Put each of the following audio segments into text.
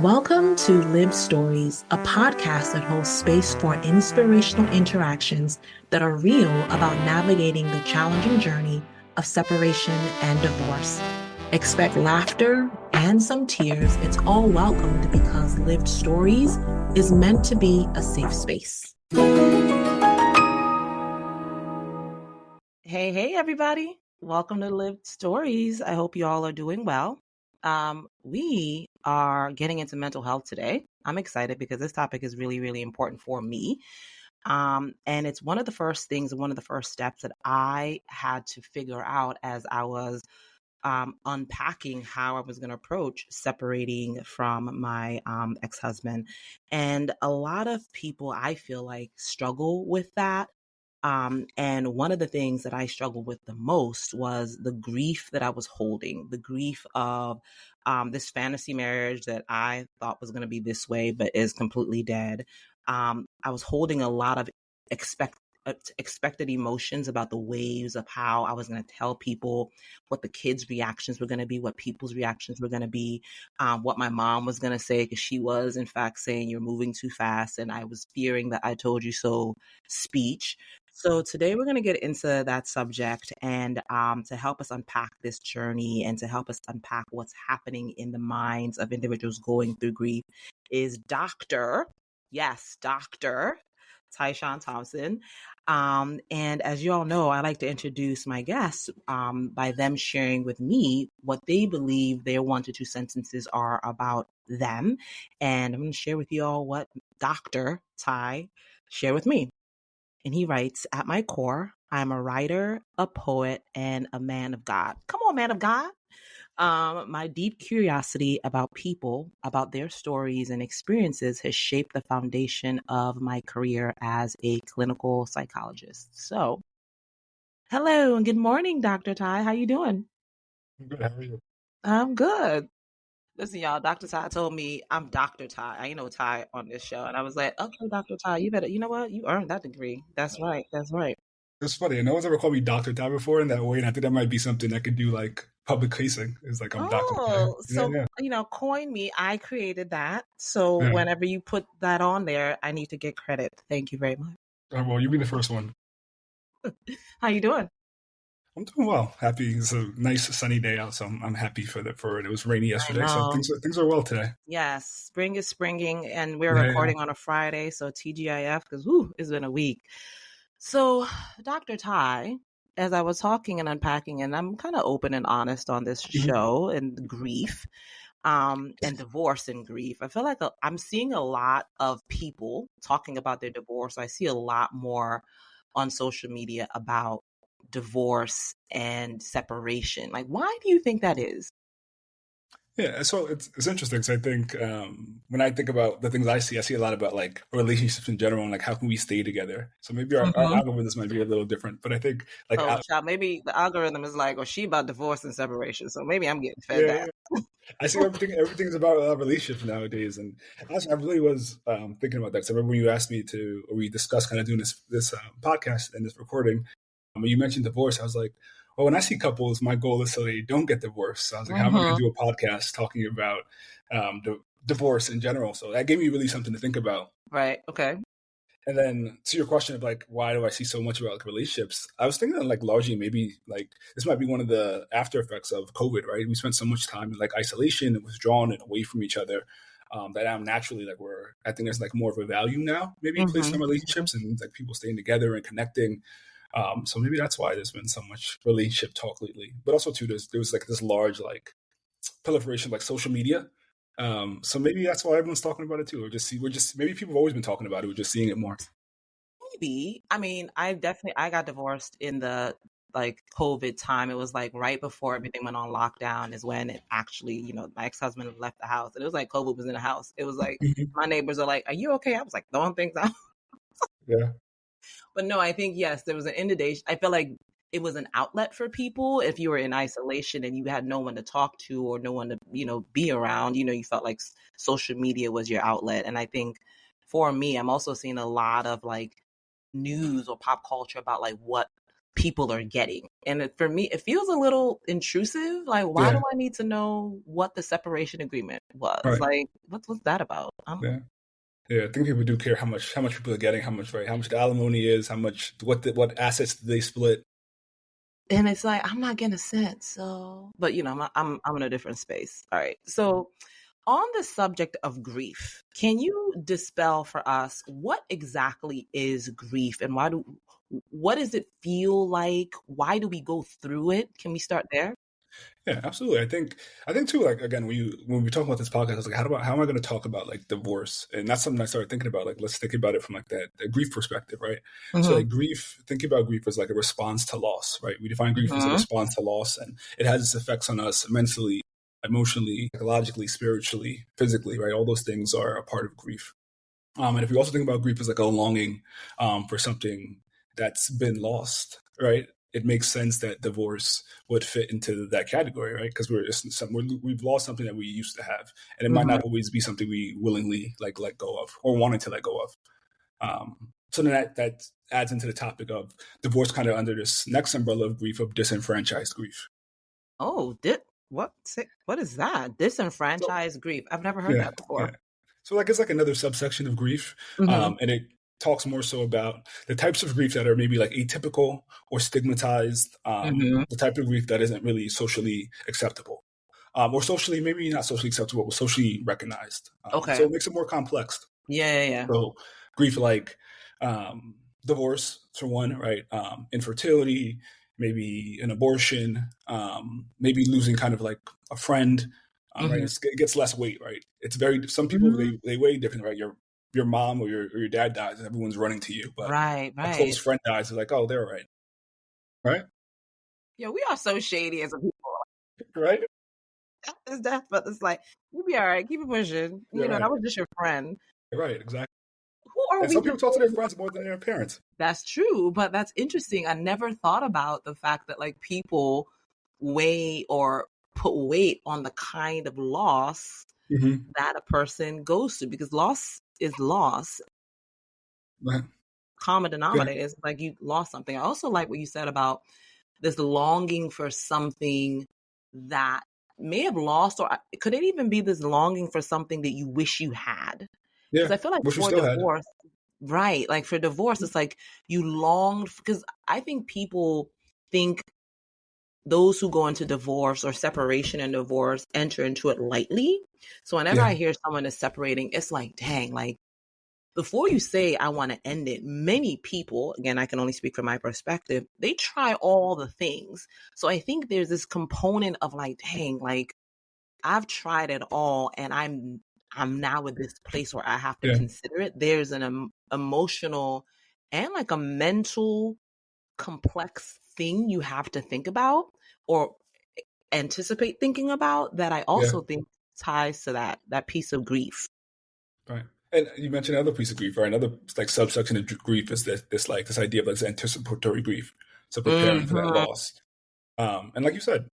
Welcome to Live Stories, a podcast that holds space for inspirational interactions that are real about navigating the challenging journey of separation and divorce. Expect laughter and some tears. It's all welcomed because Lived Stories is meant to be a safe space. Hey, everybody. Welcome to Lived Stories. I hope you all are doing well. We are getting into mental health today. I'm excited because this topic is really, really important for me. And it's one of the first things and one of the first steps that I had to figure out as I was unpacking how I was going to approach separating from my ex-husband. And a lot of people, I feel like, struggle with that. And one of the things that I struggled with the most was the grief that I was holding, the grief of this fantasy marriage that I thought was going to be this way, but is completely dead. I was holding a lot of expected emotions about the waves of how I was going to tell people what the kids' reactions were going to be, what people's reactions were going to be, what my mom was going to say, because she was, in fact, saying you're moving too fast. And I was fearing that I told you so speech. So today we're going to get into that subject and to help us unpack this journey and to help us unpack what's happening in the minds of individuals going through grief is Dr. Tyshawn Thompson. And as you all know, I like to introduce my guests by them sharing with me what they believe their 1 to 2 sentences are about them. And I'm going to share with you all what Dr. Ty shared with me. And he writes, at my core, I'm a writer, a poet, and a man of God. Come on, man of God. My deep curiosity about people, about their stories and experiences has shaped the foundation of my career as a clinical psychologist. So, hello and good morning, Dr. Ty. How you doing? I'm good. How are you? I'm good. Listen, y'all, Dr. Ty told me I'm Dr. Ty. I ain't no Ty on this show. And I was like, okay, Dr. Ty, you better, you know what? You earned that degree. That's right. That's right. It's funny. No one's ever called me Dr. Ty before in that way, and I think that might be something I could do like public facing. It's like I'm Dr. Ty. Oh, so, coin me. I created that. So Yeah. whenever you put that on there, I need to get credit. Thank you very much. Well, you'll be the first one. How you doing? I'm doing well. Happy. It's a nice sunny day out, so I'm happy for it. It was rainy yesterday, so things are well today. Yes, spring is springing, and we're recording on a Friday, so TGIF, because it's been a week. So, Dr. Ty, as I was talking and unpacking, and I'm kind of open and honest on this show, and grief, and divorce and grief. I feel like I'm seeing a lot of people talking about their divorce. I see a lot more on social media about divorce and separation. Like, why do you think that is? Yeah, so it's interesting because I think when I think about the things I see a lot about like relationships in general and like how can we stay together. So maybe our algorithms might be a little different, but I think like maybe the algorithm is like, she about divorce and separation. So maybe I'm getting fed that. Yeah. I see everything's about relationships nowadays, and I really was thinking about that. So I remember when you asked me or we discussed kind of doing this podcast and this recording. When you mentioned divorce, I was like, well, when I see couples, my goal is so they don't get divorced. So I was like, how am I going to do a podcast talking about divorce in general? So that gave me really something to think about. Right. Okay. And then to your question of like, why do I see so much about like relationships? I was thinking that like largely maybe like this might be one of the after effects of COVID, right? We spent so much time in like isolation and withdrawn and away from each other. That now naturally like I think there's like more of a value now maybe placed on relationships and like people staying together and connecting. So maybe that's why there's been so much relationship talk lately. But also too, there was like this large like proliferation of like social media. So maybe that's why everyone's talking about it too. Maybe people have always been talking about it. We're just seeing it more. Maybe. I mean, I got divorced in the like COVID time. It was like right before everything went on lockdown is when it actually, my ex-husband left the house. And it was like COVID was in the house. It was like my neighbors are like, are you okay? I was like, throwing things out. Yeah. But no, I think, yes, there was an inundation. I feel like it was an outlet for people. If you were in isolation and you had no one to talk to or no one to, be around, you felt like social media was your outlet. And I think for me, I'm also seeing a lot of like news or pop culture about like what people are getting. And for me, it feels a little intrusive. Like, why do I need to know what the separation agreement was? Right. Like, what's that about? Yeah, I think people do care how much people are getting, how much the alimony is, how much what assets they split. And it's like, I'm not getting a sense. So, but I'm in a different space. All right. So on the subject of grief, can you dispel for us what exactly is grief and what does it feel like? Why do we go through it? Can we start there? Yeah, absolutely. I think too, like, again, when we talk about this podcast, I was like, how am I going to talk about like divorce? And that's something I started thinking about. Like, let's think about it from like that grief perspective, right? Mm-hmm. So like thinking about grief as like a response to loss, right? We define grief as a response to loss, and it has its effects on us mentally, emotionally, psychologically, spiritually, physically, right? All those things are a part of grief. And if we also think about grief as like a longing for something that's been lost, right? It makes sense that divorce would fit into that category, right? Because we've lost something that we used to have, and it might not always be something we willingly like let go of or wanted to let go of. So then that adds into the topic of divorce, kind of under this next umbrella of grief of disenfranchised grief. Oh, what is that? Disenfranchised grief? I've never heard that before. Yeah. So like it's like another subsection of grief, and it talks more so about the types of grief that are maybe like atypical or stigmatized, the type of grief that isn't really socially acceptable, or socially, maybe not socially acceptable, but socially recognized. Okay. So it makes it more complex. Yeah. So grief like divorce, for one, right? Infertility, maybe an abortion, maybe losing kind of like a friend, right? It gets less weight, right? It's some people, they weigh different, right? Your mom or your dad dies and everyone's running to you, but right. a close friend dies, it's like, oh, they're all right. Right? Yeah, we are so shady as a people. Right? It's death, but it's like, you'll be all right. Keep it pushing. That was just your friend. Right, exactly. Who are we? Some people talk to their friends more than their parents. That's true, but that's interesting. I never thought about the fact that like people weigh or put weight on the kind of loss that a person goes through, because loss is loss. Right. Common denominator is like you lost something. I also like what you said about this longing for something that may have lost, or could it even be this longing for something that you wish you had? Because I feel like for divorce, right? Like for divorce, it's like you longed, because I think people think those who go into divorce or separation and divorce enter into it lightly. So whenever I hear someone is separating, it's like, dang, like before you say, I want to end it, many people, again, I can only speak from my perspective, they try all the things. So I think there's this component of like, dang, like I've tried it all and I'm now at this place where I have to consider it. There's an emotional and like a mental complex thing you have to think about or anticipate thinking about that I also think ties to that piece of grief. Right. And you mentioned another piece of grief, right? Another like subsection of grief is this idea of like anticipatory grief. So preparing for that loss. And like you said,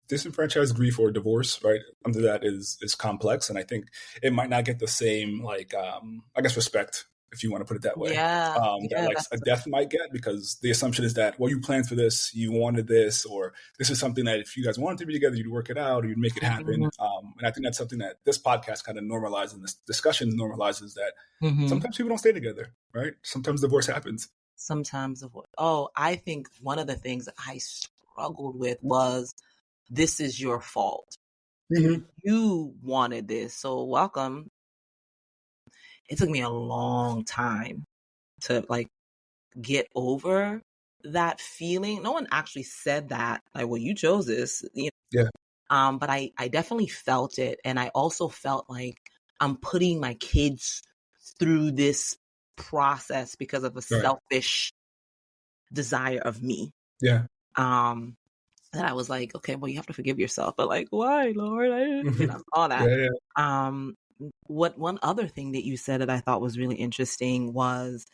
disenfranchised grief or divorce, right? Under that is complex. And I think it might not get the same like I guess respect, if you want to put it that way. That like a death might get, because the assumption is that, well, you planned for this, you wanted this, or this is something that if you guys wanted to be together, you'd work it out, or you'd make it happen. And I think that's something that this podcast kind of normalizes, and this discussion normalizes that sometimes people don't stay together, right? Sometimes divorce happens. Sometimes divorce. Oh, I think one of the things that I struggled with was, this is your fault. You wanted this, so welcome. It took me a long time to like get over that feeling. No one actually said that, like, well, you chose this, but I definitely felt it. And I also felt like I'm putting my kids through this process because of a selfish desire of me. That I was like, okay, well, you have to forgive yourself, but like, why, Lord? All that. What one other thing that you said that I thought was really interesting was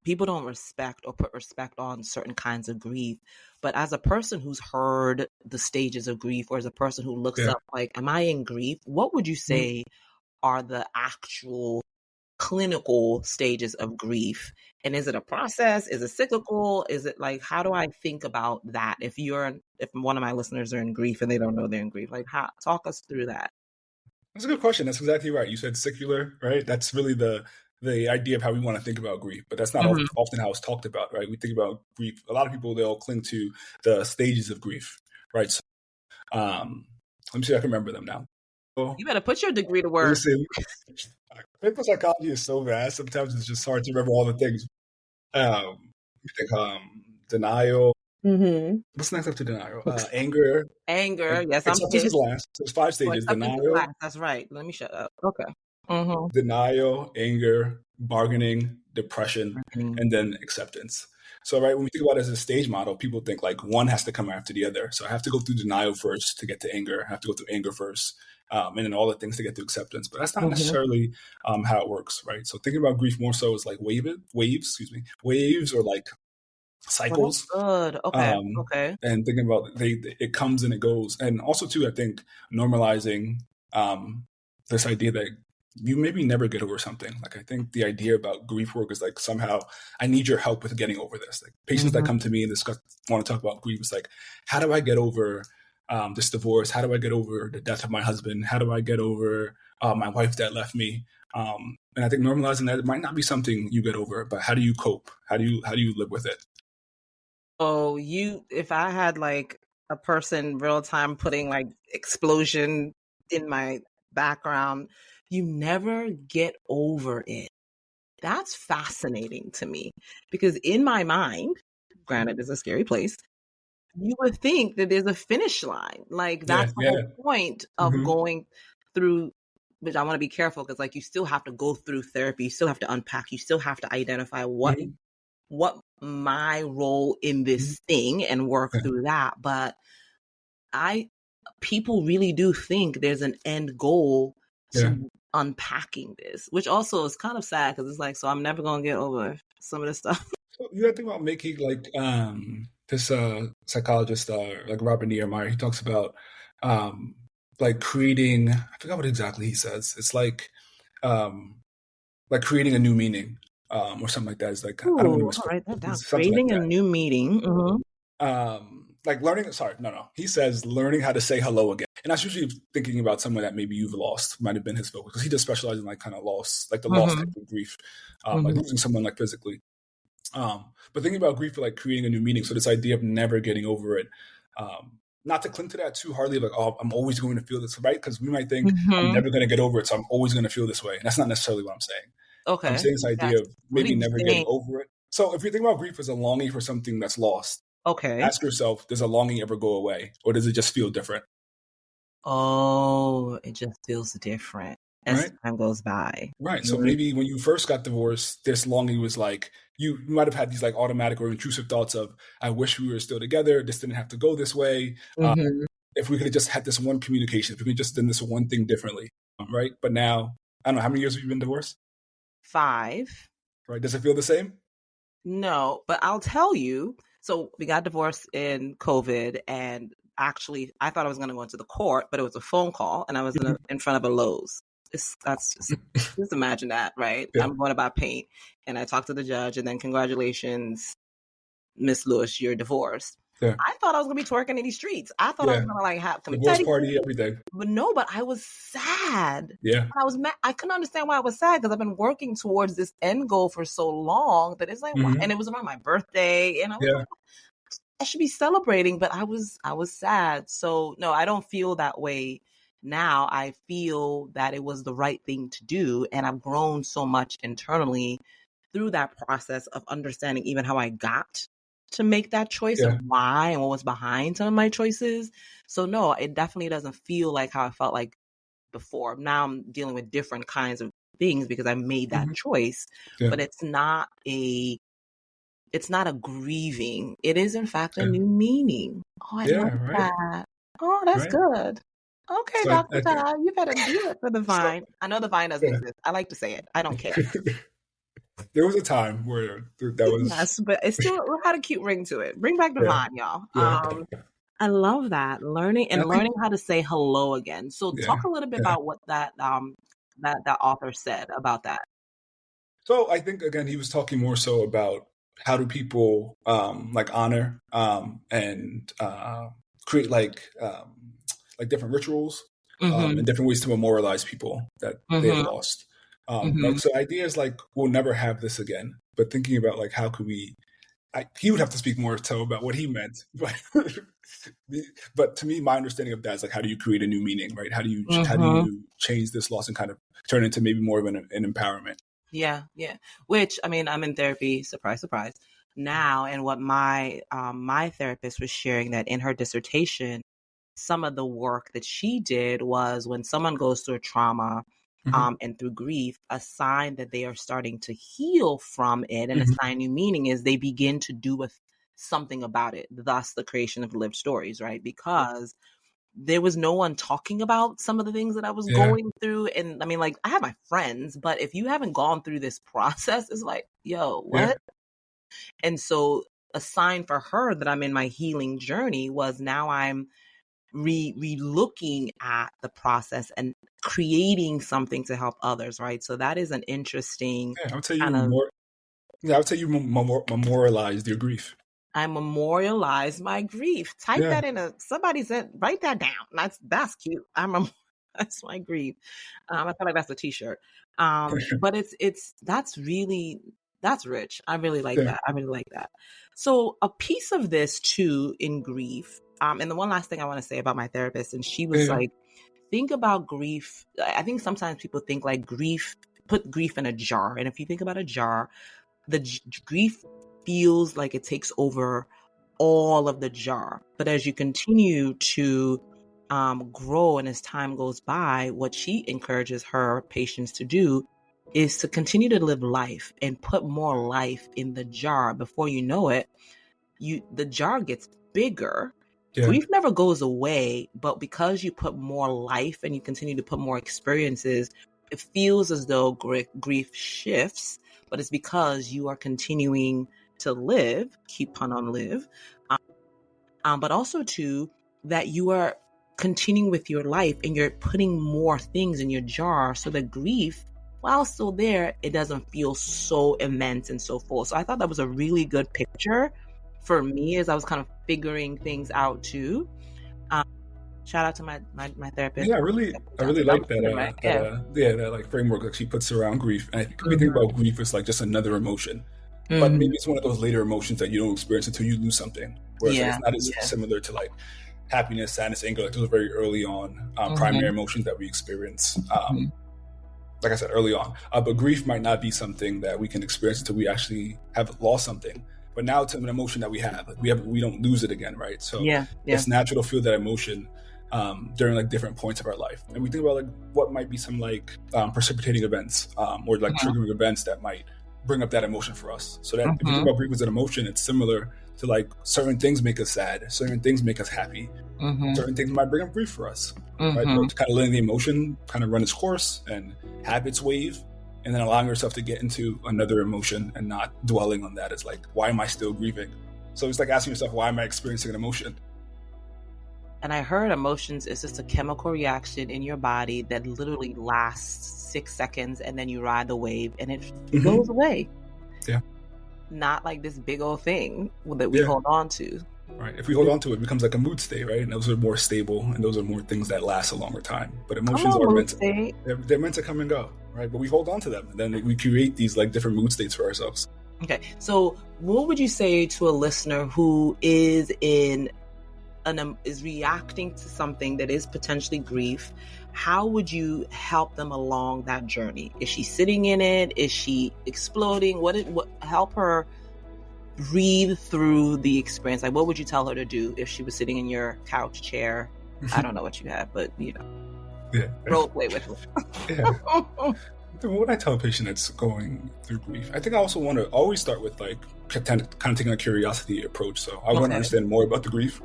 people don't respect or put respect on certain kinds of grief. But as a person who's heard the stages of grief, or as a person who looks up like, am I in grief? What would you say are the actual clinical stages of grief? And is it a process? Is it cyclical? Is it like, how do I think about that? If one of my listeners are in grief and they don't know they're in grief, like, talk us through that. That's a good question. That's exactly right. You said secular, right? That's really the idea of how we want to think about grief, but that's not often how it's talked about, right? We think about grief. A lot of people, they'll cling to the stages of grief, right? So, let me see if I can remember them now. You better put your degree to work. Clinical psychology is so vast. Sometimes it's just hard to remember all the things. Denial. Mm-hmm. What's next after denial? Anger. Yes, acceptance is last. So there's 5 stages. Denial. That's right. Let me shut up. Okay. Mm-hmm. Denial, anger, bargaining, depression, and then acceptance. So, right, when we think about it as a stage model, people think like one has to come after the other. So I have to go through denial first to get to anger. I have to go through anger first, and then all the things to get to acceptance. But that's not necessarily how it works, right? So thinking about grief more so is like waves or like cycles. Oh, good. Okay. And thinking about it comes and it goes. And also too, I think normalizing this idea that you maybe never get over something. Like, I think the idea about grief work is like, somehow I need your help with getting over this. Like, patients that come to me and want to talk about grief, it's like, how do I get over this divorce? How do I get over the death of my husband? How do I get over my wife that left me? And I think normalizing that, it might not be something you get over, but how do you cope? How do you live with it? Oh, if I had like a person real time putting like explosion in my background, you never get over it. That's fascinating to me, because in my mind, granted, it's a scary place, you would think that there's a finish line. Like, that's the whole point of going through, which I want to be careful, because like, you still have to go through therapy, you still have to unpack, you still have to identify what my role in this thing and work through that. But people really do think there's an end goal to unpacking this, which also is kind of sad, because it's like, so I'm never going to get over some of this stuff. So you got to think about making like this psychologist like Robert Niemeyer. He talks about like creating, I forgot what exactly he says. It's like creating a new meaning or something like that. It's like, I don't want to misquote. Write that down. Creating a new meaning. Like learning. Sorry, no. He says learning how to say hello again. And that's usually thinking about someone that maybe you've lost, might have been his focus, because he does specialize in like kind of loss, like the loss type of grief, like losing someone like physically. But thinking about grief for like creating a new meaning. So this idea of never getting over it, not to cling to that too hardly, like, oh, I'm always going to feel this, right? Because we might think I'm never going to get over it, so I'm always going to feel this way. And that's not necessarily what I'm saying. Okay. I'm saying this idea of maybe never getting over it. So if you think about grief as a longing for something that's lost, ask yourself, does a longing ever go away? Or does it just feel different? Oh, it just feels different as time goes by. Right. So maybe when you first got divorced, this longing was like, you might have had these like automatic or intrusive thoughts of, I wish we were still together. This didn't have to go this way. If we could have just had this one communication, if we could just done this one thing differently. Right. But now, I don't know, how many years have you been divorced? 5. Right. Does it feel the same? No, but I'll tell you. So we got divorced in COVID, and actually I thought I was going to go into the court, but it was a phone call, and I was in front of a Lowe's. That's just imagine that, right? Yeah. I'm going to buy paint, and I talked to the judge, and then congratulations, Miss Lewis, you're divorced. Yeah. I thought I was going to be twerking in these streets. I thought I was going to like have divorce party every day. But no, but I was sad. Yeah. I was mad. I couldn't understand why I was sad, because I've been working towards this end goal for so long that it's like, and it was around my birthday, and I was like, I should be celebrating, but I was sad. So no, I don't feel that way now. I feel that it was the right thing to do, and I've grown so much internally through that process of understanding even how I got to make that choice of why and what was behind some of my choices. So no, it definitely doesn't feel like how I felt like before. Now I'm dealing with different kinds of things because I made that choice, but it's not a grieving. It is in fact a new meaning. Oh, I love that. Oh, that's good. Okay, so Dr. Ty, you better do it for the vine. I know the vine doesn't exist. I like to say it. I don't care. There was a time where that was... Yes, but it still had a cute ring to it. Bring back the vine, y'all. I love that. Learning how to say hello again. So talk a little bit about what that author said about that. So I think, again, he was talking more so about how do people like honor and create like different rituals Mm-hmm. and different ways to memorialize people that they have Mm-hmm. lost. Mm-hmm. Like, so the idea is like, we'll never have this again, but thinking about like, how could we, he would have to speak more so about what he meant, but to me, my understanding of that is like, how do you create a new meaning, right? How do Mm-hmm. you change this loss and kind of turn it into maybe more of an empowerment? Yeah, yeah. Which, I mean, I'm in therapy, surprise, surprise, now. And what my therapist was sharing, that in her dissertation, some of the work that she did was when someone goes through a trauma Hmm. and through grief, a sign that they are starting to heal from it and Hmm. assign new meaning is they begin to do something about it. Thus, the creation of lived stories, right? Because there was no one talking about some of the things that I was Yeah, going through. And I mean, like, I have my friends, but if you haven't gone through this process, it's like, yo, yeah, what? And so a sign for her that I'm in my healing journey was now I'm re-looking at the process and creating something to help others, right? So that is an interesting yeah. I would say you kind of, more. Yeah, I would say you memorialized your grief. I memorialize my grief. Type Yeah, that somebody said, write that down. That's cute. That's my grief. I feel like that's a t-shirt. But that's rich. I really like yeah, that. I really like that. So a piece of this too in grief. And the one last thing I want to say about my therapist, and she was yeah, like, think about grief. I think sometimes people think like put grief in a jar. And if you think about a jar, grief feels like it takes over all of the jar. But as you continue to grow and as time goes by, what she encourages her patients to do is to continue to live life and put more life in the jar. Before you know it, the jar gets bigger. yeah. Grief never goes away, but because you put more life and you continue to put more experiences, it feels as though grief shifts, but it's because you are continuing to live, keep pun on live, but also too that you are continuing with your life and you're putting more things in your jar, so that grief, while still there, it doesn't feel so immense and so full. So I thought that was a really good picture for me as I was kind of figuring things out too. Um, Shout out to my therapist. Yeah, I really I'm like that, saying it right. Yeah. that like framework that she puts around grief. And I think we think Mm-hmm. about grief as like just another emotion, but maybe Mm-hmm. it's one of those later emotions that you don't experience until you lose something. Whereas like Yeah. it's not as Yeah. similar to like happiness, sadness, anger. Like those are very early on primary Mm-hmm. emotions that we experience. Mm-hmm. Like I said early on, but grief might not be something that we can experience until we actually have lost something. But now it's an emotion that we have. Like we don't lose it again, right? So Yeah. Yeah. it's natural to feel that emotion during like different points of our life. And we think about like what might be some like precipitating events or like Mm-hmm. triggering events that might bring up that emotion for us. So that if you think Mm-hmm. about grief as an emotion, it's similar to like certain things make us sad, certain things make us happy, Mm-hmm. certain things might bring up grief for us, right? Mm-hmm. But kind of letting the emotion kind of run its course and have its wave, and then allowing yourself to get into another emotion and not dwelling on that as like, why am I still grieving? So it's like asking yourself, why am I experiencing an emotion? And I heard emotions is just a chemical reaction in your body that literally lasts 6 seconds, and then you ride the wave and it goes away. Yeah. Not like this big old thing that we Yeah. hold on to. Right. If we hold on to it, it becomes like a mood state, right? And those are more stable, and those are more things that last a longer time. But Come emotions on, are mood state. they're meant to come and go, right? But we hold on to them, and then we create these like different mood states for ourselves. Okay. So what would you say to a listener who is is reacting to something that is potentially grief? How would you help them along that journey? Is she sitting in it? Is she exploding? What help her breathe through the experience? Like, what would you tell her to do if she was sitting in your couch chair? I don't know what you have, but Yeah. role play with her. Yeah. When I tell a patient that's going through grief, I think I also want to always start with like kind of taking a curiosity approach. So I want to understand more about the grief.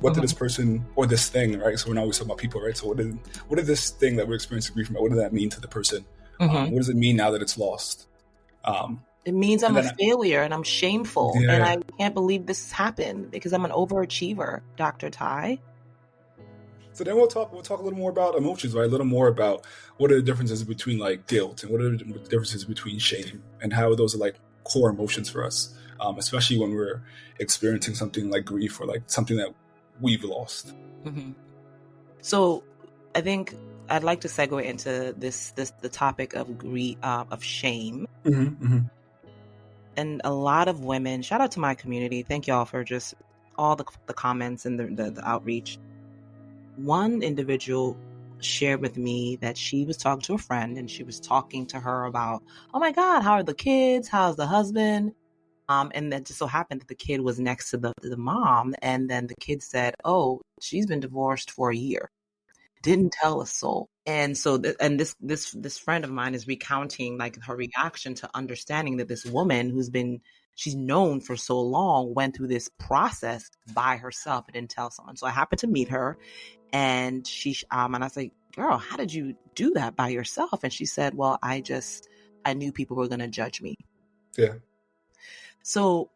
What did this person or this thing, right? So we're not always talking about people, right? So what did this thing that we're experiencing grief about? What did that mean to the person? What does it mean now that it's lost? It means I'm a failure and I'm shameful, Yeah. and I can't believe this has happened because I'm an overachiever, Dr. Ty. So then we'll talk a little more about emotions, right? A little more about what are the differences between like guilt and what are the differences between shame and how those are like core emotions for us, especially when we're experiencing something like grief or like something that we've lost. Mm-hmm. So I think I'd like to segue into the topic of shame. Mm-hmm, mm-hmm. And a lot of women, shout out to my community. Thank y'all for just all the comments and the outreach. One individual shared with me that she was talking to a friend and she was talking to her about, oh my God, how are the kids? How's the husband? And then just so happened that the kid was next to the mom. And then the kid said, oh, she's been divorced for a year. Didn't tell a soul. And so, this friend of mine is recounting like her reaction to understanding that this woman she's known for so long, went through this process by herself and didn't tell someone. So I happened to meet her, and and I was like, girl, how did you do that by yourself? And she said, well, I knew people were going to judge me. Yeah. So,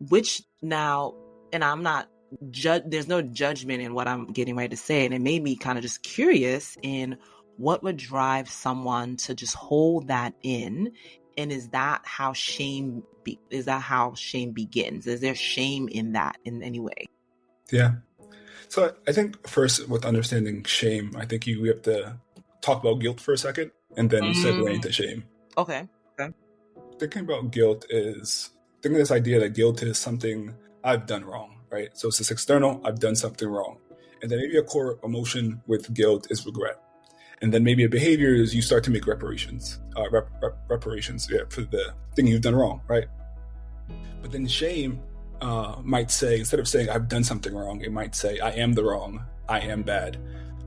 and I'm not there's no judgment in what I'm getting ready to say. And it made me kind of just curious in what would drive someone to just hold that in. And is that how shame begins? Is there shame in that in any way? Yeah. So I think first with understanding shame, I think we have to talk about guilt for a second and then segue into shame. Okay. Thinking about guilt is thinking this idea that guilt is something I've done wrong, right? So it's this external, I've done something wrong. And then maybe a core emotion with guilt is regret. And then maybe a behavior is you start to make reparations for the thing you've done wrong, right? But then shame might say, instead of saying I've done something wrong, it might say I am the wrong, I am bad,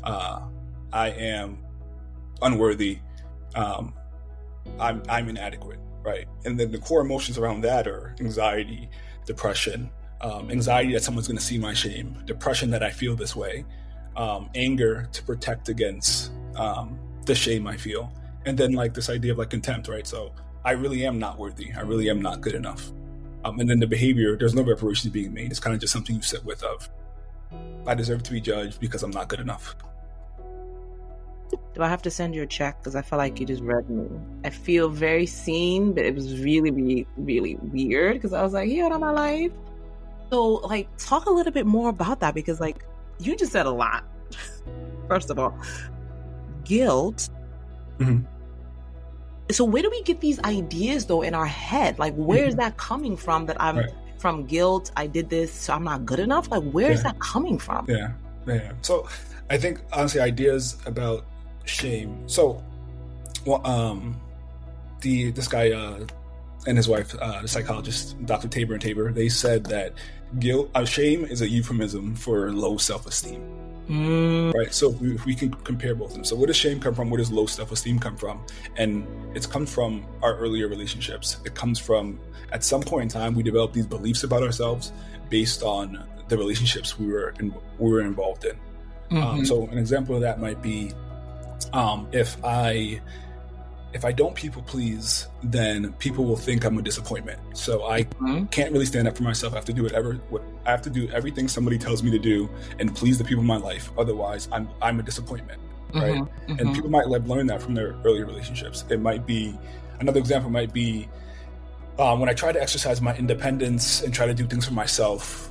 I am unworthy, I'm inadequate, right? And then the core emotions around that are anxiety, depression, anxiety that someone's going to see my shame, depression that I feel this way, anger to protect against the shame I feel, and then like this idea of like contempt, right? So I really am not worthy, I really am not good enough. And then the behavior, there's no reparation being made. It's kind of just something you sit with of, I deserve to be judged because I'm not good enough. Do I have to send you a check? Because I feel like you just read me. I feel very seen, but it was really, really, really weird because I was like, you know my life. So like, talk a little bit more about that because like, you just said a lot. First of all, guilt. Mm-hmm. So where do we get these ideas though in our head? Like, where is that coming from that I'm from guilt? I did this, so I'm not good enough. Like, where is that coming from? Yeah. So I think honestly, ideas about shame. So, this guy and his wife, the psychologist, Dr. Tabor, they said that shame is a euphemism for low self-esteem. Right. So if we can compare both of them. So where does shame come from? Where does low self-esteem come from? And it's come from our earlier relationships. It comes from, at some point in time, we developed these beliefs about ourselves based on the relationships we were involved in. Mm-hmm. So an example of that might be, if I don't people please, then people will think I'm a disappointment. So I can't really stand up for myself. I have to do I have to do everything somebody tells me to do and please the people in my life. Otherwise, I'm a disappointment, right? And people might learn that from their earlier relationships. It might be, another example might be when I try to exercise my independence and try to do things for myself,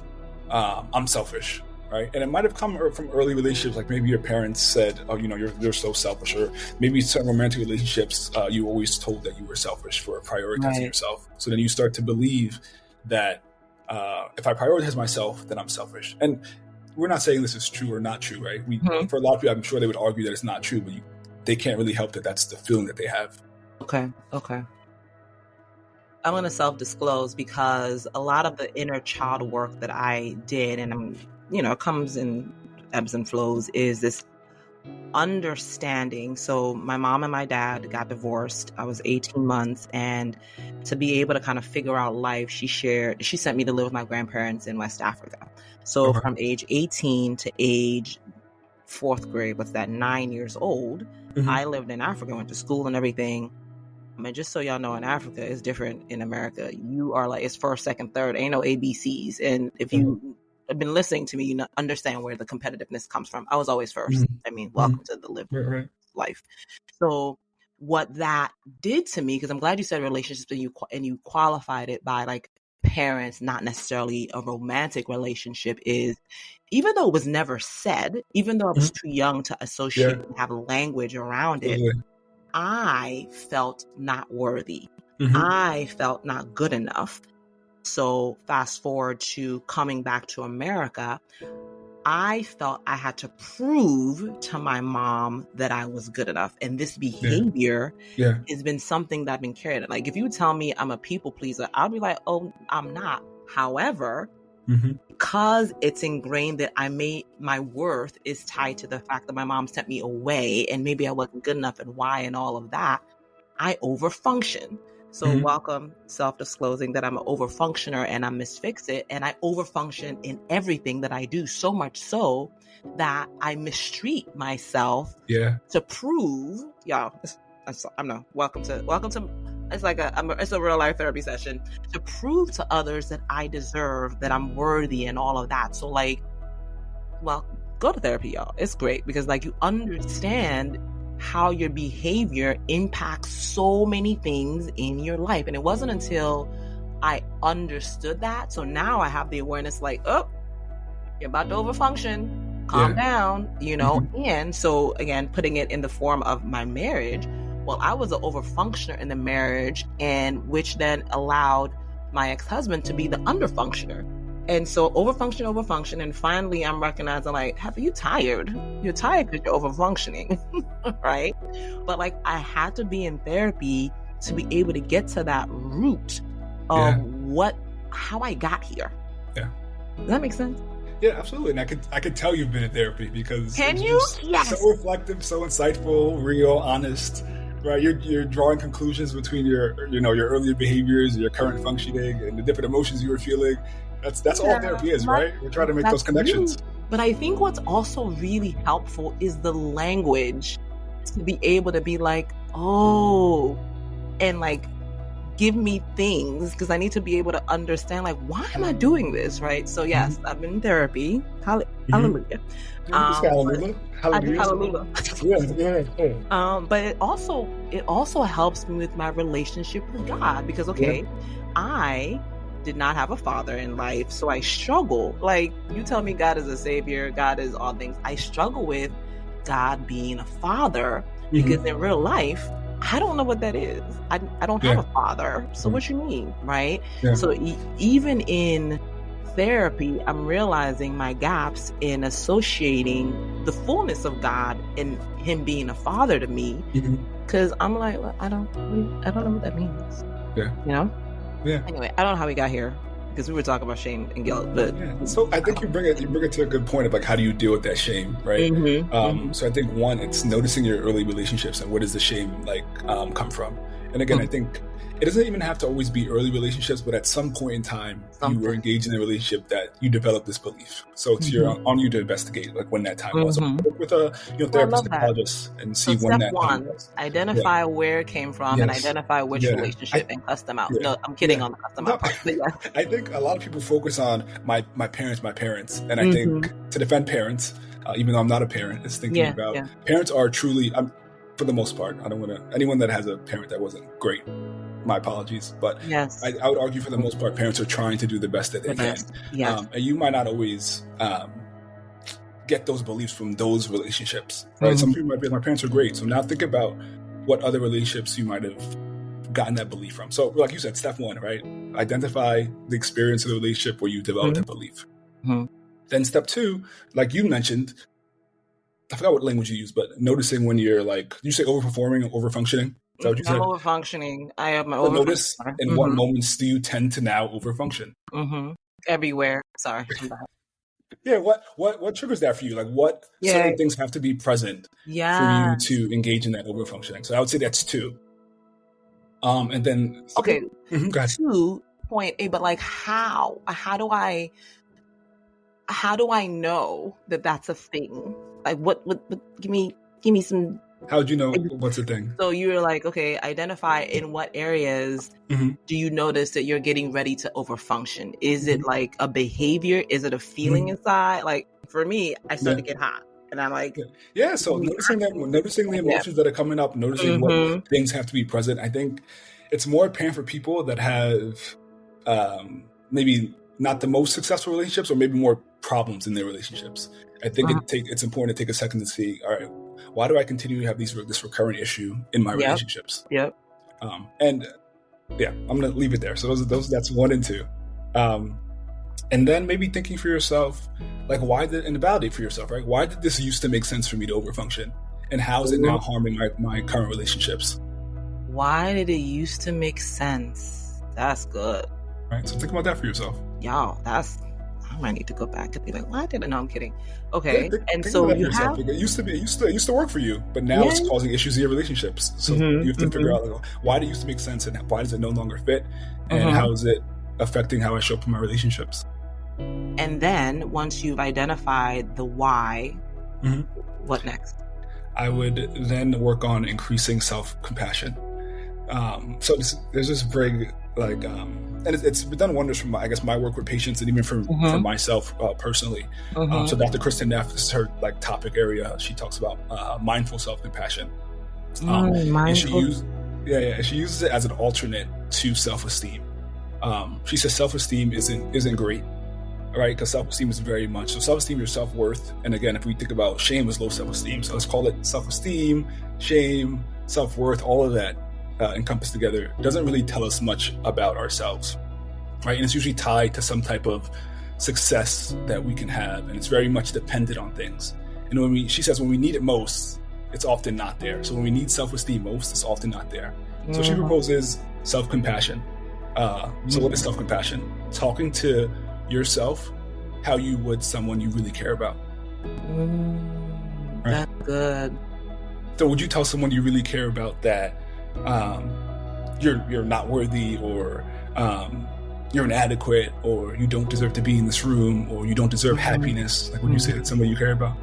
I'm selfish. Right. And it might have come from early relationships, like maybe your parents said, oh, you're so selfish, or maybe some romantic relationships, you always told that you were selfish for prioritizing yourself. So then you start to believe that if I prioritize myself, then I'm selfish. And we're not saying this is true or not true, right? For a lot of people, I'm sure they would argue that it's not true, but they can't really help that that's the feeling that they have. Okay. I'm going to self-disclose because a lot of the inner child work that I did, and it comes in ebbs and flows, is this understanding. So my mom and my dad got divorced. I was 18 months. And to be able to kind of figure out life, she sent me to live with my grandparents in West Africa. So from age 18 to age 4th grade, what's that, 9 years old, I lived in Africa, went to school and everything. I mean, just so y'all know, in Africa, it's different in America. You are like, it's first, second, third, ain't no ABCs. And if you have been listening to me, you know, understand where the competitiveness comes from. I was always first. Mm-hmm. I mean, welcome to the live Right. life. So what that did to me, because I'm glad you said relationships and you qualified it by like parents, not necessarily a romantic relationship, is even though it was never said, even though I was too young to associate and have language around it, I felt not worthy. I felt not good enough. So fast forward to coming back to America, I felt I had to prove to my mom that I was good enough. And this behavior has been something that I've been carried. Like if you tell me I'm a people pleaser, I'll be like, oh, I'm not. However, because it's ingrained that my worth is tied to the fact that my mom sent me away and maybe I wasn't good enough and why and all of that, I overfunction. So welcome self-disclosing that I'm an overfunctioner and I misfix it. And I overfunction in everything that I do, so much so that I mistreat myself to prove, y'all, I'm not, welcome to, it's like it's a real life therapy session to prove to others that I deserve, that I'm worthy and all of that. So like, well, go to therapy, y'all. It's great because like you understand how your behavior impacts so many things in your life. And it wasn't until I understood that. So now I have the awareness like, oh, you're about to overfunction, calm down, you know? And so again, putting it in the form of my marriage, well, I was an overfunctioner in the marriage, and which then allowed my ex-husband to be the underfunctioner. And so overfunction. And finally I'm recognizing like, are you tired? You're tired because you're overfunctioning, right? But like I had to be in therapy to be able to get to that root of how I got here. Yeah. Does that make sense? Yeah, absolutely. And I could tell you've been in therapy because Can you? Yes. So reflective, so insightful, real, honest. Right, you're drawing conclusions between your earlier behaviors, your current functioning, and the different emotions you were feeling. That's all therapy is, right? We're trying to make those connections. But I think what's also really helpful is the language to be able to be like, oh, and like give me things because I need to be able to understand like, why am I doing this, right? So yes, I've been in therapy. Hallelujah. Hallelujah. But it also helps me with my relationship with God because I did not have a father in life, so I struggle. Like you tell me God is a savior, God is all things. I struggle with God being a father because in real life I don't know what that is. I don't have a father. So what you mean, right? So even in therapy, I'm realizing my gaps in associating the fullness of God and him being a father to me. Because I'm like, well, I don't know what that means. You know? Anyway, I don't know how we got here because we were talking about shame and guilt, but so I think you bring it to a good point of like how do you deal with that shame, right? So I think one, it's noticing your early relationships and where does the shame like come from. And again, I think it doesn't even have to always be early relationships, but at some point in time, you were engaged in a relationship that you developed this belief. So it's on you to investigate like when that time was. Work with a therapist, psychologist, and see when that time was. Identify where it came from and identify which relationship and cuss them out. No, I'm kidding on the cuss them out part. I think a lot of people focus on my parents, and I think to defend parents, even though I'm not a parent, is thinking about parents are truly. For the most part, I don't want to. Anyone that has a parent that wasn't great, my apologies. But I would argue for the most part, parents are trying to do the best that they can. And you might not always get those beliefs from those relationships. Right? Some people might be like, my parents are great. So now think about what other relationships you might have gotten that belief from. So like you said, step one, right? Identify the experience of the relationship where you developed that belief. Then step two, like you mentioned, I forgot what language you use, but noticing when you're like, you say overperforming or overfunctioning? Is that what you said? I'm overfunctioning. I have my notice in what moments do you tend to now overfunction? Everywhere. Sorry. Yeah, what triggers that for you? Like what certain things have to be present for you to engage in that overfunctioning? So I would say that's two. And then... Okay, 2.8, but like how? How do I know that that's a thing? Like what give me some How would you know what's the thing? So you're like, okay, identify in what areas do you notice that you're getting ready to overfunction? Is it like a behavior? Is it a feeling inside? Like for me, I start to get hot. And I'm like, so noticing the emotions that are coming up, noticing what things have to be present. I think it's more apparent for people that have maybe not the most successful relationships, or maybe more problems in their relationships. I think it's important to take a second to see, all right, why do I continue to have this recurrent issue in my relationships? Yep. And I'm going to leave it there. So that's 1 and 2. And then maybe thinking for yourself, like, and validate for yourself, right? Why did this used to make sense for me to overfunction? And how is it now harming my current relationships? Why did it used to make sense? That's good. Right. So think about that for yourself. Y'all, I might need to go back and be like, why didn't I? No, I'm kidding. Okay. Think so you have... It used to work for you, but now it's causing issues in your relationships. So you have to figure out, like, why did it used to make sense, and why does it no longer fit? And how is it affecting how I show up in my relationships? And then once you've identified the why, what next? I would then work on increasing self-compassion. So there's this very and it's done wonders from my work with patients, and even for myself personally. So Dr. Kristen Neff, this is her topic area. She talks about mindful self-compassion. And she uses it as an alternate to self-esteem. She says self-esteem isn't great, right? Because self-esteem is very much so. Self-esteem, your self-worth, and again, if we think about shame as low self-esteem, so let's call it self-esteem, shame, self-worth, all of that encompassed together doesn't really tell us much about ourselves, right? And it's usually tied to some type of success that we can have, and it's very much dependent on things. And she says when we need it most, it's often not there. So when we need self-esteem most, it's often not there. So she proposes self-compassion. So what is self-compassion? Talking to yourself how you would someone you really care about. Right? That's good. So would you tell someone you really care about that you're not worthy, or you're inadequate, or you don't deserve to be in this room, or you don't deserve happiness? Like, would you say that somebody you care about?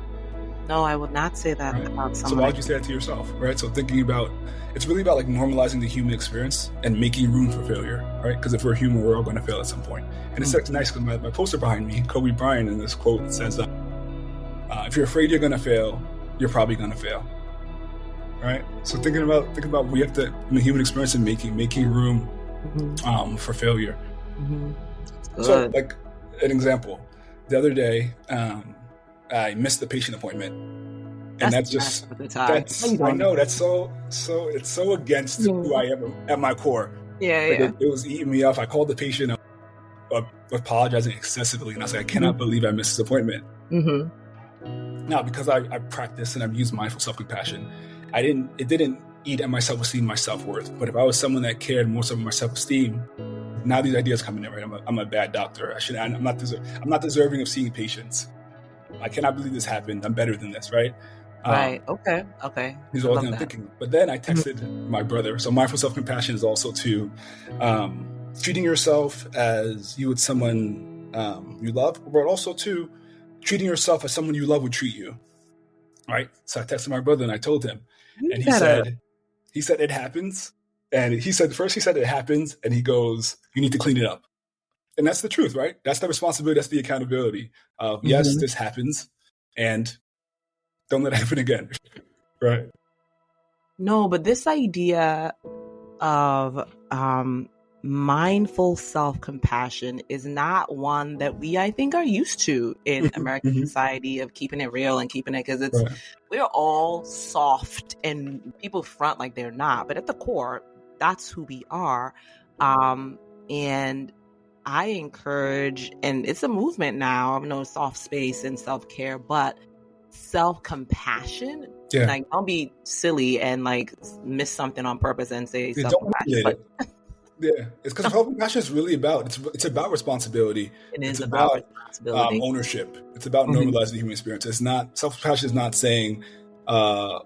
No, I would not say that about someone. So why would you say that to yourself, right? So thinking about, it's really about normalizing the human experience and making room for failure, right? Because if we're human, we're all going to fail at some point. And it's nice because my poster behind me, Kobe Bryant, in this quote, it says, if you're afraid you're going to fail, you're probably going to fail. Right. So thinking about we have to, in the human experience, and making room for failure. So, like an example, the other day, I missed the patient appointment, and that's I know that's so it's so against who I am at my core. It was eating me up. I called the patient up, apologizing excessively, and I said, I cannot believe I missed this appointment. Now, because I practice and I've used mindful self-compassion, it didn't eat at my self-esteem, my self-worth. But if I was someone that cared more so about my self-esteem, now these ideas coming in, right? I'm a bad doctor. I'm not deserving of seeing patients. I cannot believe this happened. I'm better than this, right? Right. Okay. These are all things I'm thinking. But then I texted my brother. So mindful self-compassion is also to treating yourself as you would someone you love, but also to treating yourself as someone you love would treat you. Right. So I texted my brother and I told him, and he said it happens. And he said it happens, and he goes, you need to clean it up. And that's the truth, right? That's the responsibility. That's the accountability of, yes, this happens, and don't let it happen again. Right. No, but this idea of mindful self-compassion is not one that I think are used to in American society, of keeping it real and keeping it, because we're all soft and people front like they're not, but at the core, that's who we are. And I encourage, and it's a movement now, I know soft space and self-care, but self-compassion, like, don't be silly and miss something on purpose and say self-compassion. Yeah, it's because self-compassion is really about, it's about responsibility. It's about responsibility. Ownership. It's about normalizing the human experience. It's not, self-compassion is not saying, I'm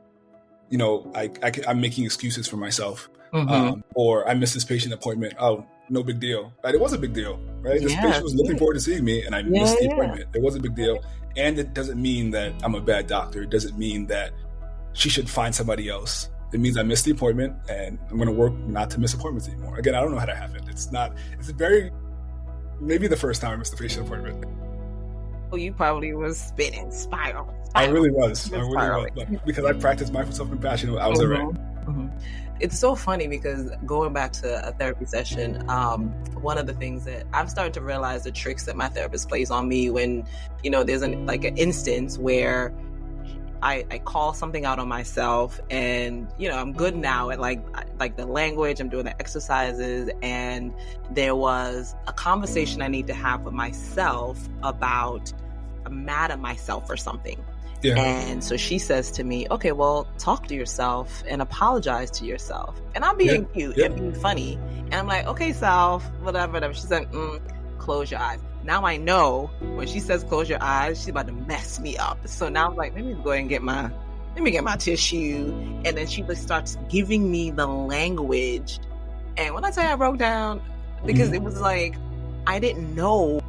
making excuses for myself, or I missed this patient appointment. Oh, no big deal. Right? It was a big deal, right? This patient was looking forward to seeing me, and I missed the appointment. It was a big deal. And it doesn't mean that I'm a bad doctor. It doesn't mean that she should find somebody else. It means I missed the appointment, and I'm going to work not to miss appointments anymore. Again, I don't know how that happened. It's maybe the first time I missed a patient appointment. Well, you probably was spinning, spiral. I really was. But because I practiced mindful self-compassion, I was all right. Mm-hmm. It's so funny because going back to a therapy session, one of the things that I'm starting to realize the tricks that my therapist plays on me when, there's an instance where I call something out on myself, and I'm good now at like the language. I'm doing the exercises, and there was a conversation I need to have with myself about I'm mad at myself for something. Yeah. And so she says to me, okay, well, talk to yourself and apologize to yourself. And I'm being cute and being funny. And I'm like, okay, self, whatever. She's like, close your eyes. Now I know when she says close your eyes, she's about to mess me up. So now I'm like, let me go ahead and let me get my tissue. And then she just starts giving me the language. And when I tell you I broke down, because it was like, I didn't know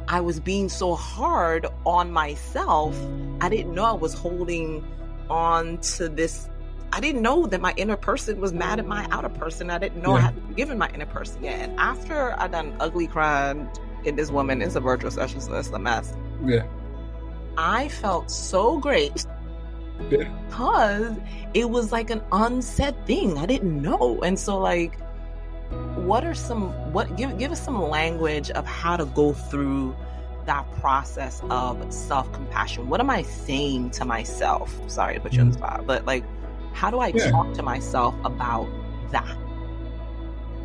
I was being so hard on myself. I didn't know I was holding on to this. I didn't know that my inner person was mad at my outer person. I didn't know I hadn't forgiven my inner person yet. And after I done ugly crying in this woman, it's a virtual session, so it's a mess. Yeah. I felt so great because it was like an unsaid thing. I didn't know. And so like, give us some language of how to go through that process of self-compassion. What am I saying to myself? Sorry to put you on the spot, but like, how do I talk to myself about that?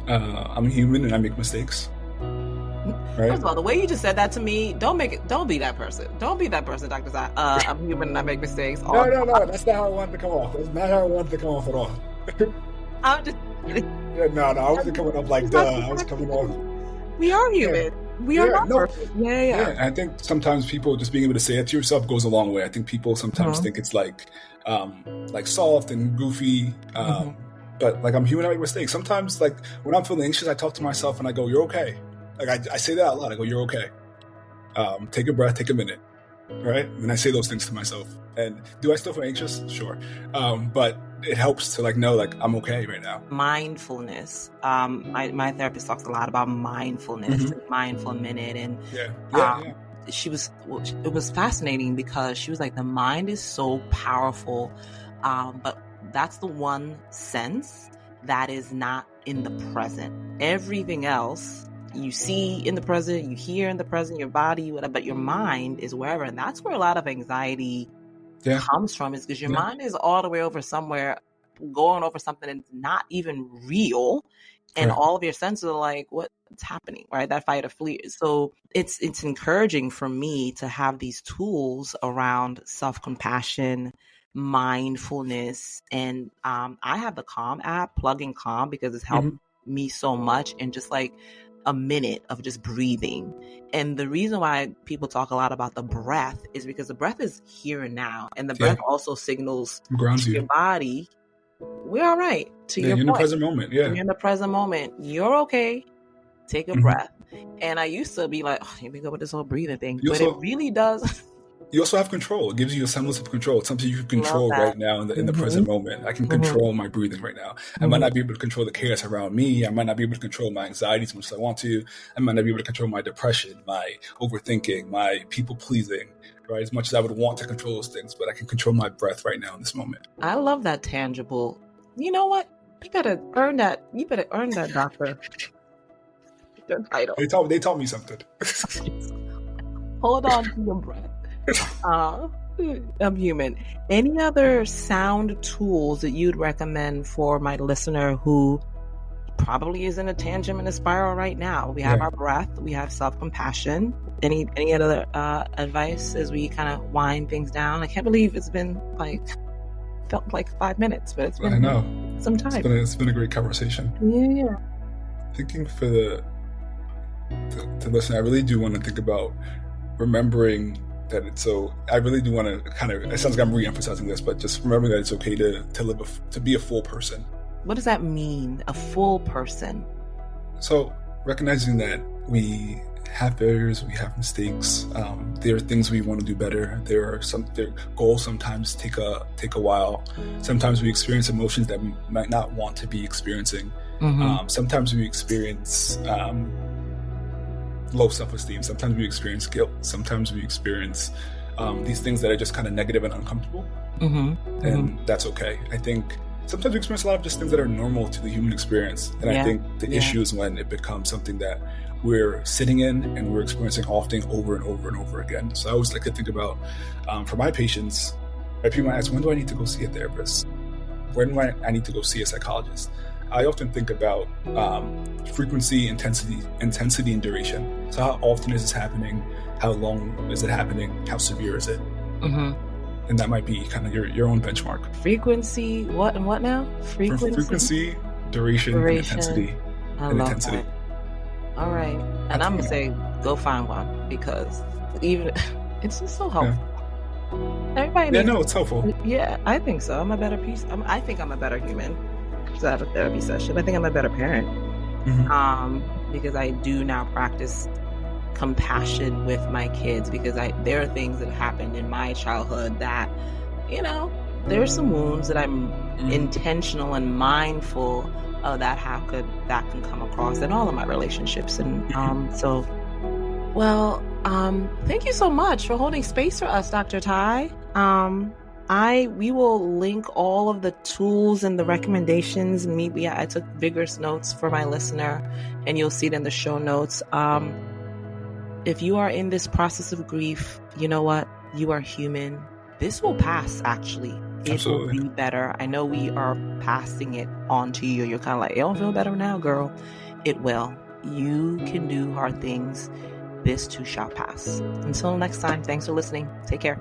I'm human and I make mistakes. Right? First of all, the way you just said that to me, don't be that person. Don't be that person, Dr. Zai. I'm human and I make mistakes. No, that's not how I wanted to come off. That's not how I wanted to come off at all. I'm just I wasn't coming off like I was coming off. We are human. We are not perfect. Yeah. I think sometimes people just being able to say it to yourself goes a long way. I think people sometimes think it's like soft and goofy. But like, I'm human, I make mistakes. Sometimes like when I'm feeling anxious, I talk to myself and I go, "You're okay." Like I say that out loud. I go, "You're okay. Take a breath, take a minute." Right? And I say those things to myself. And do I still feel anxious? Sure. But it helps to like know like I'm okay right now. Mindfulness. My therapist talks a lot about mindfulness, mindful minute, and it was fascinating because she was like, the mind is so powerful, but that's the one sense that is not in the present. Everything else you see in the present, you hear in the present, your body, whatever, but your mind is wherever. And that's where a lot of anxiety comes from, is because your mind is all the way over somewhere, going over something that's not even real. And all of your senses are like, what's happening, right? That fight or flee. So it's encouraging for me to have these tools around self-compassion, mindfulness. And I have the Calm app, Plug in Calm, because it's helped me so much. And just like a minute of just breathing. And the reason why people talk a lot about the breath is because the breath is here and now. And the breath also signals to your body, we're all right. You're in the present moment. Yeah. You're in the present moment. You're okay. Take a breath. And I used to be like, oh, here we go with this whole breathing thing. But it really does. You also have control. It gives you a semblance of control. It's something you can control right now in the present moment. I can control my breathing right now. I might not be able to control the chaos around me. I might not be able to control my anxiety as much as I want to. I might not be able to control my depression, my overthinking, my people pleasing, right? As much as I would want to control those things, but I can control my breath right now in this moment. I love that tangible. You know what? You better earn that. You better earn that, doctor. The title. They taught me something. Hold on to your breath. I'm human. Any other sound tools that you'd recommend for my listener who probably is in a tangent and a spiral right now? We have our breath. We have self-compassion. Any other advice as we kind of wind things down? I can't believe it's been felt like 5 minutes, but it's been some time. It's been a great conversation. Yeah. Thinking for the listener, I really do want to think about remembering that it's I really do want to it sounds like I'm re-emphasizing this, but just remembering that it's okay to be a full person. What does that mean? A full person? So recognizing that we have failures, we have mistakes. There are things we want to do better. Their goals sometimes take a while. Sometimes we experience emotions that we might not want to be experiencing. Sometimes we experience low self-esteem. Sometimes we experience guilt. Sometimes we experience these things that are just kind of negative and uncomfortable. And that's okay. I think sometimes we experience a lot of just things that are normal to the human experience. And I think the issue is when it becomes something that we're sitting in and we're experiencing often over and over and over again. So I always like to think about, for my patients, people might ask, when do I need to go see a therapist? When do I need to go see a psychologist? I often think about frequency, intensity, and duration. So how often is this happening? How long is it happening? How severe is it? And that might be kind of your own benchmark. Frequency, what and what now? Frequency, duration, and intensity. That. All right. And I'm going to say, go find one, because even it's just so helpful. Everybody needs it's helpful. Yeah, I think so. I'm a better I think I'm a better human to have a therapy session. I think I'm a better parent. Because I do now practice compassion with my kids, because there are things that happened in my childhood that, there's some wounds that I'm intentional and mindful of that can come across in all of my relationships. And thank you so much for holding space for us, Dr. Ty. We will link all of the tools and the recommendations. I took vigorous notes for my listener, and you'll see it in the show notes. If you are in this process of grief, you know what? You are human. This will pass, actually. It will be better. I know we are passing it on to you. You're kind of like, you don't feel better now, girl. It will. You can do hard things. This too shall pass. Until next time, thanks for listening. Take care.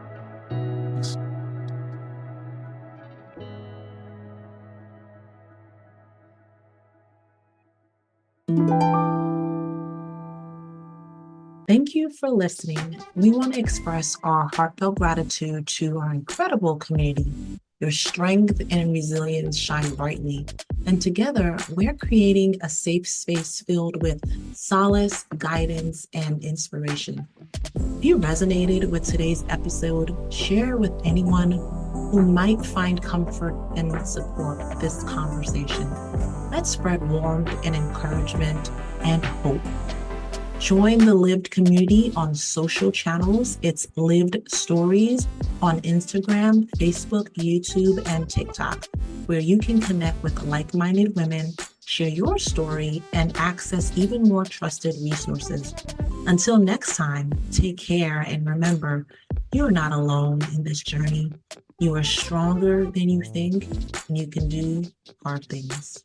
Thank you for listening. We want to express our heartfelt gratitude to our incredible community. Your strength and resilience shine brightly. And together, we're creating a safe space filled with solace, guidance, and inspiration. If you resonated with today's episode, share with anyone who might find comfort and support this conversation. Let's spread warmth and encouragement and hope. Join the Lived community on social channels. It's Lived Stories on Instagram, Facebook, YouTube, and TikTok, where you can connect with like-minded women, share your story, and access even more trusted resources. Until next time, take care, and remember, you're not alone in this journey. You are stronger than you think, and you can do hard things.